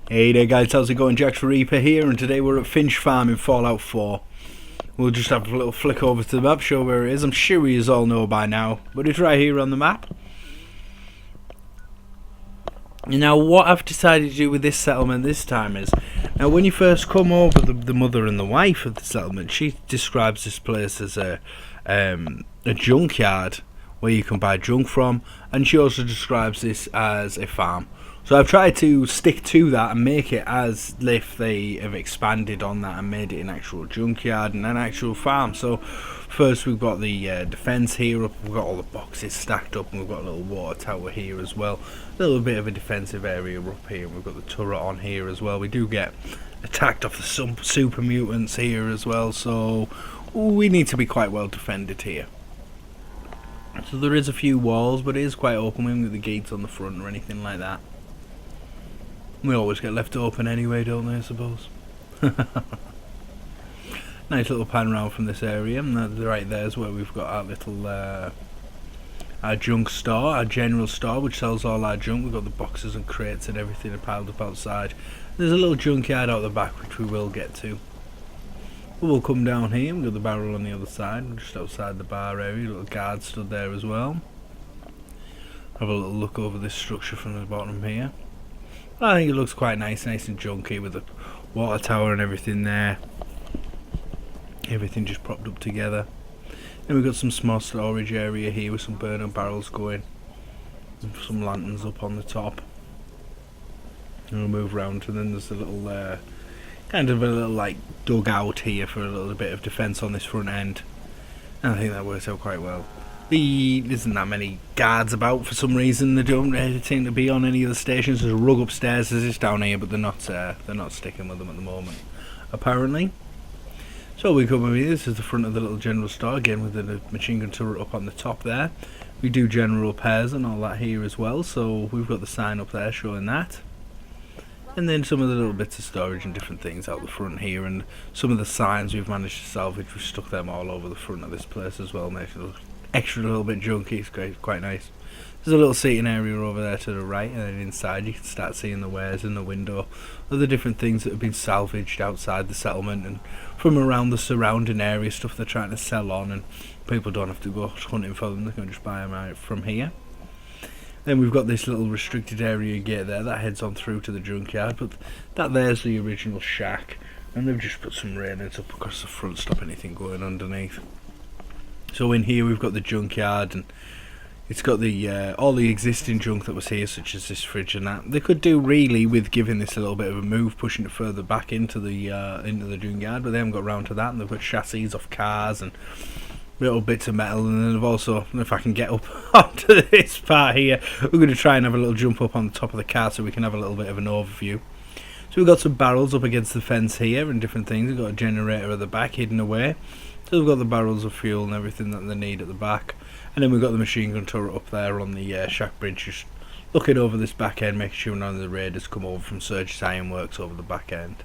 Hey there guys, how's it going? SHAREfactory here, and today we're at Finch Farm in Fallout 4. We'll just have a little flick over to the map, show where it is. I'm sure you all know by now, but it's right here on the map. Now what I've decided to do with this settlement this time is, now when you first come over, the mother and the wife of the settlement, she describes this place as a junkyard where you can buy junk from, and she also describes this as a farm. So I've tried to stick to that and make it as if they have expanded on that and made it an actual junkyard and an actual farm. So first we've got the defence here up, we've got all the boxes stacked up, and we've got a little water tower here as well. A little bit of a defensive area up here, we've got the turret on here as well. We do get attacked off the super mutants here as well, so we need to be quite well defended here. So there is a few walls, but it is quite open. We haven't got the gates on the front or anything like that. We always get left open anyway, don't they, I suppose? Nice little pan round from this area, and right there is where we've got our little our junk store, our general store, which sells all our junk. We've got the boxes and crates and everything piled up outside. There's a little junkyard out the back, which we will get to. We'll come down here, we've got the barrel on the other side, just outside the bar area. A little guard stood there as well. Have a little look over this structure from the bottom here. I think it looks quite nice and junky with the water tower and everything there. Everything just propped up together. Then we've got some small storage area here with some burner barrels going. And some lanterns up on the top. And we'll move round, and then there's a little kind of a little like dugout here for a little bit of defence on this front end. And I think that works out quite well. There isn't that many guards about for some reason. They don't really seem to be on any of the stations. There's a rug upstairs, there's this down here, but they're not sticking with them at the moment, apparently. So we come over here. This is the front of the little general store, again with the machine gun turret up on the top there. We do general repairs and all that here as well, so we've got the sign up there showing that. And then some of the little bits of storage and different things out the front here, and some of the signs we've managed to salvage. We've stuck them all over the front of this place as well, makes it look extra little bit junky. It's great, quite nice. There's a little seating area over there to the right, and then inside you can start seeing the wares in the window, other different things that have been salvaged outside the settlement and from around the surrounding area, stuff they're trying to sell on, and people don't have to go hunting for them, they can just buy them out from here. Then we've got this little restricted area gate there that heads on through to the junkyard, but that there's the original shack, and they've just put some railings up across the front to stop anything going underneath. So in here we've got the junkyard, and it's got the all the existing junk that was here, such as this fridge and that. They could do really with giving this a little bit of a move, pushing it further back into the junkyard, but they haven't got round to that, and they've got chassis off cars and little bits of metal. And then they've also, if I can get up onto this part here, we're going to try and have a little jump up on the top of the car so we can have a little bit of an overview. So we've got some barrels up against the fence here and different things. We've got a generator at the back hidden away. So we've got the barrels of fuel and everything that they need at the back. And then we've got the machine gun turret up there on the shack bridge, just looking over this back end, making sure none of the raiders come over from Surge's Ironworks over the back end.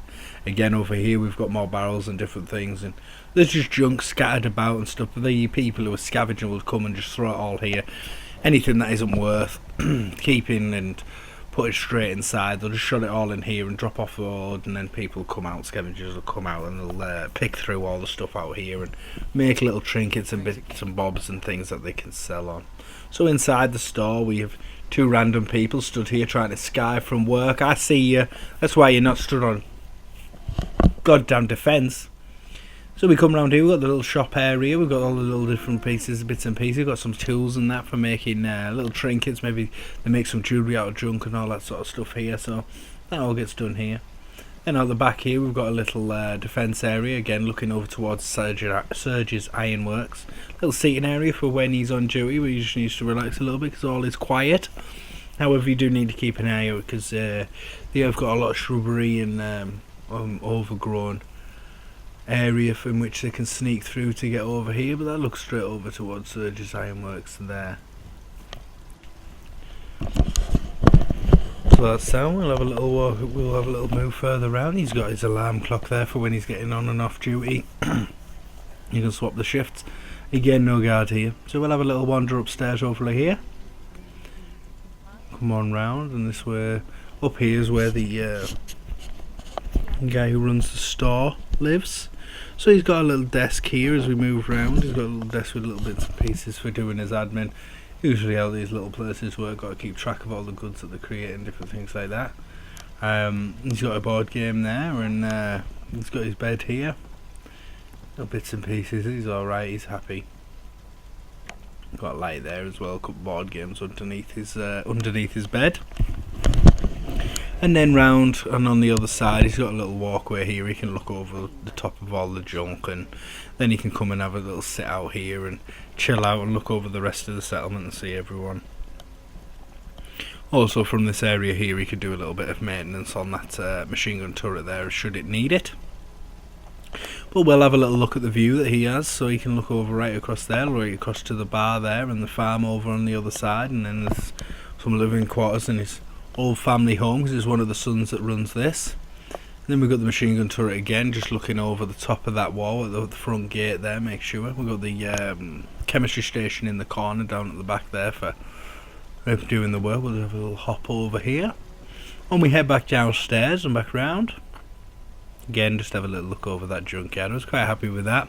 Again, over here we've got more barrels and different things, and there's just junk scattered about and stuff. The people who are scavenging will come and just throw it all here. Anything that isn't worth keeping and put it straight inside, they'll just shut it all in here and drop off the load, and then people come out, scavengers will come out, and they'll pick through all the stuff out here and make little trinkets and bits and bobs and things that they can sell on. So inside the store we have two random people stood here trying to sky from work. I see you, that's why you're not stood on goddamn defence. So we come round here, we've got the little shop area, we've got all the little different pieces, bits and pieces, we've got some tools and that for making little trinkets. Maybe they make some jewellery out of junk and all that sort of stuff here, so that all gets done here. And out the back here we've got a little defence area, again looking over towards Surge's Ironworks. Little seating area for when he's on duty, where he just needs to relax a little bit because all is quiet. However, you do need to keep an eye out because they have got a lot of shrubbery and overgrown area in which they can sneak through to get over here, but that looks straight over towards Surge's Ironworks there. So that's down. We'll have a little walk, we'll have a little move further around. He's got his alarm clock there for when he's getting on and off duty. You can swap the shifts. Again, no guard here, so we'll have a little wander upstairs hopefully here. Come on round, and this way up here is where the guy who runs the store lives. So he's got a little desk here as we move around. He's got a little desk with little bits and pieces for doing his admin. Usually how these little places work, got to keep track of all the goods that they create and different things like that. He's got a board game there, and he's got his bed here. Little bits and pieces, he's alright, he's happy. Got a light there as well, a couple of board games underneath his bed. And then round and on the other side he's got a little walkway here. He can look over the top of all the junk, and then he can come and have a little sit out here and chill out and look over the rest of the settlement and see everyone. Also from this area here he could do a little bit of maintenance on that machine gun turret there should it need it. But we'll have a little look at the view that he has, so he can look over right across there, right across to the bar there, and the farm over on the other side, and then there's some living quarters in his old family home, because he's one of the sons that runs this. And then we've got the machine gun turret again, just looking over the top of that wall at the front gate there, make sure. We've got the chemistry station in the corner down at the back there for doing the work. We'll have a little hop over here. And we head back downstairs and back round. Again, just have a little look over that junkyard. I was quite happy with that.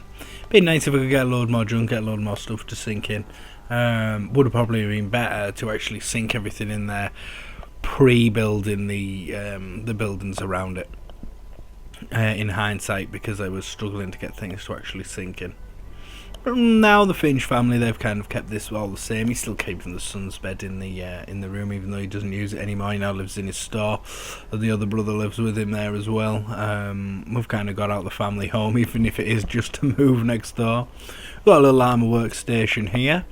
Be nice if we could get a load more junk, get a load more stuff to sink in. Would have probably been better to actually sink everything in there pre-building the buildings around it. In hindsight, because I was struggling to get things to actually sink in. But now the Finch family, they've kind of kept this all the same. He's still keeping the son's bed in the room, even though he doesn't use it anymore. He now lives in his store, and the other brother lives with him there as well. We've kind of got out the family home, even if it is just to move next door. We've got a little armour workstation here.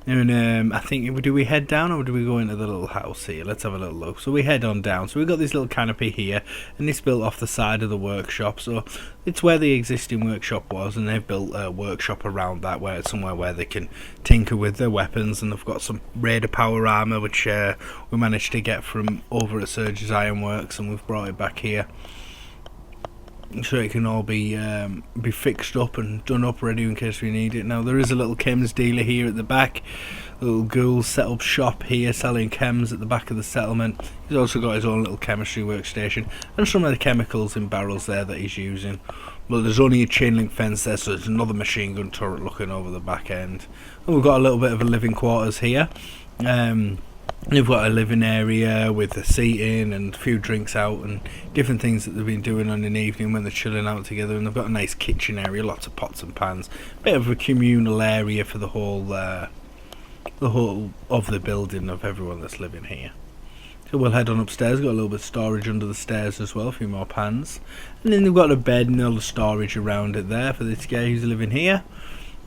And I think, do we head down or do we go into the little house here? Let's have a little look. So we head on down. So we've got this little canopy here, and it's built off the side of the workshop. So it's where the existing workshop was, and they've built a workshop around that, where it's somewhere where they can tinker with their weapons. And they've got some Raider power armour, which we managed to get from over at Surge's Ironworks, and we've brought it back here. So it can all be fixed up and done up ready in case we need it. Now there is a little chems dealer here at the back, a little ghoul set up shop here selling chems at the back of the settlement. He's also got his own little chemistry workstation and some of the chemicals in barrels there that he's using. But there's only a chain link fence there, so there's another machine gun turret looking over the back end. And we've got a little bit of a living quarters here. They've got a living area with the seating and a few drinks out and different things that they've been doing on an evening when they're chilling out together. And they've got a nice kitchen area, lots of pots and pans, bit of a communal area for the whole of the building of everyone that's living here. So we'll head on upstairs. Got a little bit of storage under the stairs as well, a few more pans, and then they've got a bed and all the storage around it there for this guy who's living here.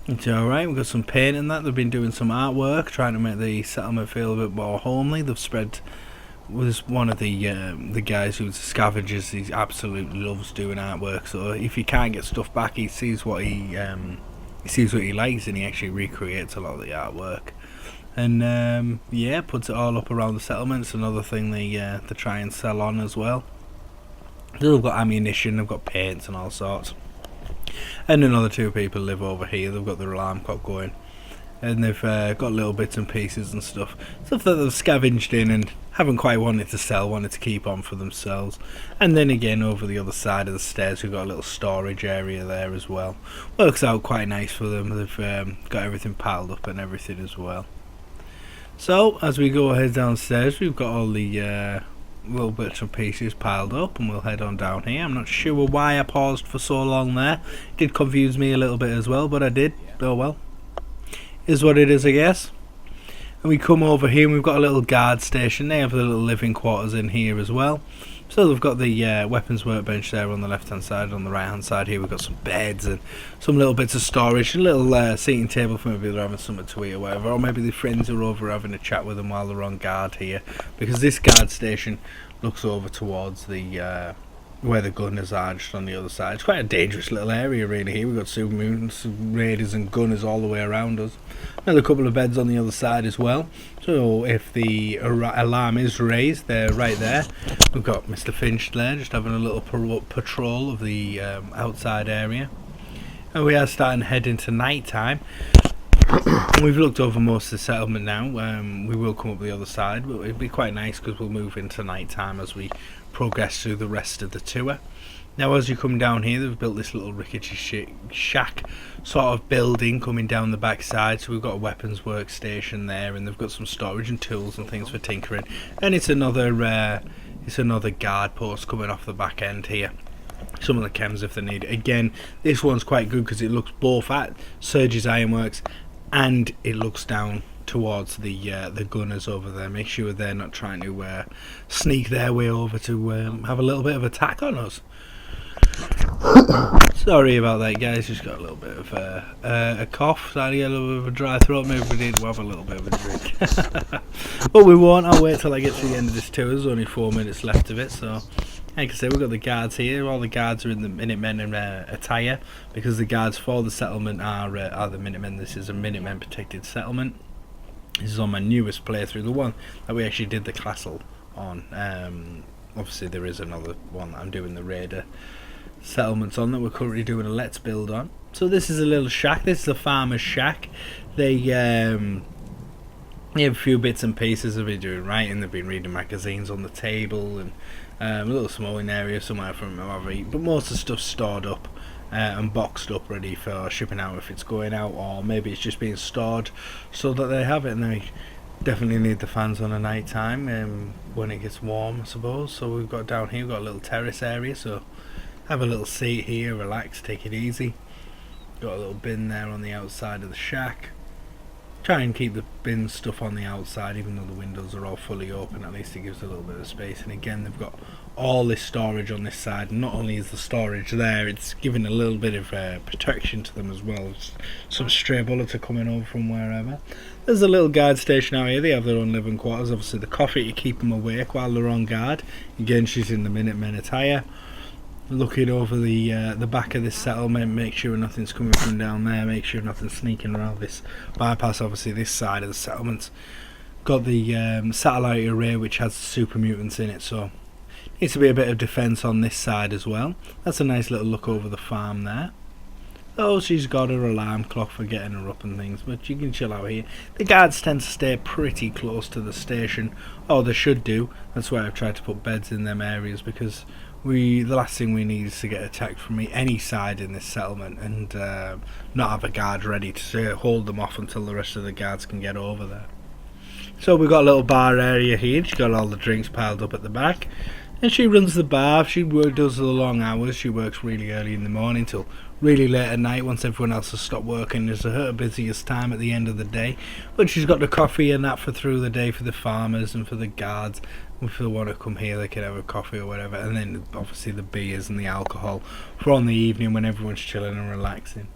It's alright. We've got some paint and that. They've been doing some artwork, trying to make the settlement feel a bit more homely. They've spread with one of the guys who's scavengers. He absolutely loves doing artwork. So if he can't get stuff back, he sees what he likes, and he actually recreates a lot of the artwork. And yeah, puts it all up around the settlement. It's another thing they try and sell on as well. So they've got ammunition, they've got paints and all sorts. And another two people live over here. They've got their alarm clock going, and they've got little bits and pieces and stuff that they've scavenged in and haven't quite wanted to sell, wanted to keep on for themselves. And then again over the other side of the stairs we've got a little storage area there as well. Works out quite nice for them. They've got everything piled up and everything as well. So as we go ahead downstairs, we've got all the little bits and pieces piled up, and we'll head on down here. I'm not sure why I paused for so long there. It did confuse me a little bit as well, but I did. Oh well, is what it is, I guess. And we come over here and we've got a little guard station. They have the little living quarters in here as well. So they've got the weapons workbench there on the left hand side. On the right hand side here we've got some beds and some little bits of storage, a little seating table for maybe they're having something to eat or whatever, or maybe the friends are over having a chat with them while they're on guard here, because this guard station looks over towards the where the gunners are, just on the other side. It's quite a dangerous little area really here. We've got supermutants, raiders and gunners all the way around us. Another couple of beds on the other side as well, so if the alarm is raised, they're right there. We've got Mr. Finch there just having a little patrol of the outside area, and we are starting to head into night time. We've looked over most of the settlement now. We will come up the other side, but it'll be quite nice because we'll move into night time as we progress through the rest of the tour. Now as you come down here, they've built this little rickety shack sort of building coming down the back side. So we've got a weapons workstation there, and they've got some storage and tools and things for tinkering. And it's another guard post coming off the back end here. Some of the chems if they need it. Again, this one's quite good because it looks both at Surge's Ironworks and it looks down towards the gunners over there. Make sure they're not trying to sneak their way over to have a little bit of attack on us. Sorry about that, guys. Just got a little bit of a cough, starting to get a little bit of a dry throat. Maybe we need to have a little bit of a drink. But we won't. I'll wait till I get to the end of this tour. There's only 4 minutes left of it, so like I say, we've got the guards here. All the guards are in the Minutemen attire because the guards for the settlement are the Minutemen. This is a Minutemen protected settlement. This is on my newest playthrough, the one that we actually did the castle on. Obviously there is another one that I'm doing the raider settlements on that we're currently doing a let's build on. So this is a little shack. This is a farmer's shack. They have a few bits and pieces they've been doing writing. They've been reading magazines on the table and a little smalling area somewhere from wherever. But most of the stuff's stored up and boxed up ready for shipping out if it's going out, or maybe it's just being stored so that they have it. And they definitely need the fans on at night time when it gets warm, I suppose. So we've got down here, we've got a little terrace area, so have a little seat here, relax, take it easy. Got a little bin there on the outside of the shack. Try and keep the bin stuff on the outside, even though the windows are all fully open. At least it gives a little bit of space. And again, they've got all this storage on this side. And not only is the storage there, it's giving a little bit of protection to them as well. Some stray bullets are coming over from wherever. There's a little guard station out here. They have their own living quarters. Obviously the coffee to keep them awake while they're on guard. Again, she's in the Minutemen attire, looking over the back of this settlement, make sure nothing's coming from down there, make sure nothing's sneaking around this bypass. Obviously this side of the settlement got the satellite array which has super mutants in it, so needs to be a bit of defence on this side as well. That's a nice little look over the farm there. Oh, she's got her alarm clock for getting her up and things, but you can chill out here. The guards tend to stay pretty close to the station, or they should do. That's why I've tried to put beds in them areas, because the last thing we need is to get attacked from any side in this settlement and not have a guard ready to hold them off until the rest of the guards can get over there. So we've got a little bar area here. She's got all the drinks piled up at the back, and she runs the bar. She does the long hours. She works really early in the morning till really late at night once everyone else has stopped working. It's her busiest time at the end of the day, but she's got the coffee and that for through the day for the farmers and for the guards. If they want to come here, they can have a coffee or whatever, and then obviously the beers and the alcohol for on the evening when everyone's chilling and relaxing.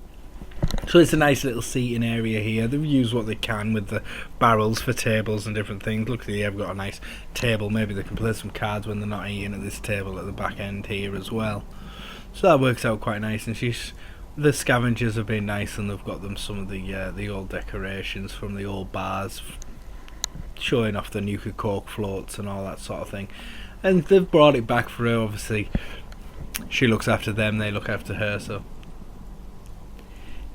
So it's a nice little seating area here. They've used what they can with the barrels for tables and different things. Look, they've got a nice table. Maybe they can play some cards when they're not eating at this table at the back end here as well. So that works out quite nice. And the scavengers have been nice, and they've got them some of the old decorations from the old bars, showing off the nuka coke floats and all that sort of thing. And they've brought it back for her. Obviously she looks after them, they look after her. So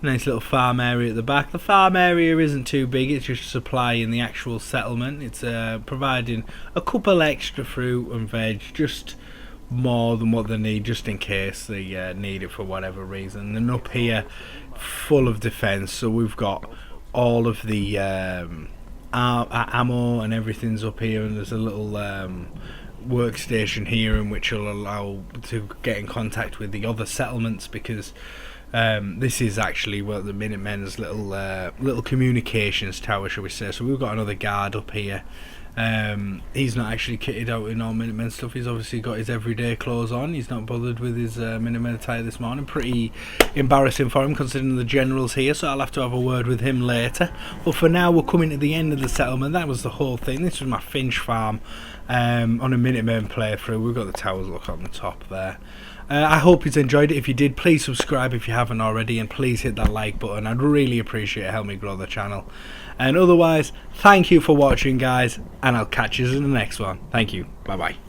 nice little farm area at the back. The farm area isn't too big, it's just supplying the actual settlement. It's providing a couple extra fruit and veg, just more than what they need, just in case they need it for whatever reason. And up here, full of defence, so we've got all of the ammo and everything's up here, and there's a little workstation here in which will allow to get in contact with the other settlements, because this is actually the Minutemen's little communications tower, shall we say. So we've got another guard up here. He's not actually kitted out in all Minutemen stuff. He's obviously got his everyday clothes on. He's not bothered with his Minutemen attire this morning. Pretty embarrassing for him considering the general's here, so I'll have to have a word with him later. But for now, we're coming to the end of the settlement. That was the whole thing. This was my Finch farm on a Minutemen playthrough. We've got the towers look on the top there. I hope you've enjoyed it. If you did, please subscribe if you haven't already, and please hit that like button. I'd really appreciate it. Help me grow the channel. And otherwise, thank you for watching, guys, and I'll catch you in the next one. Thank you. Bye bye.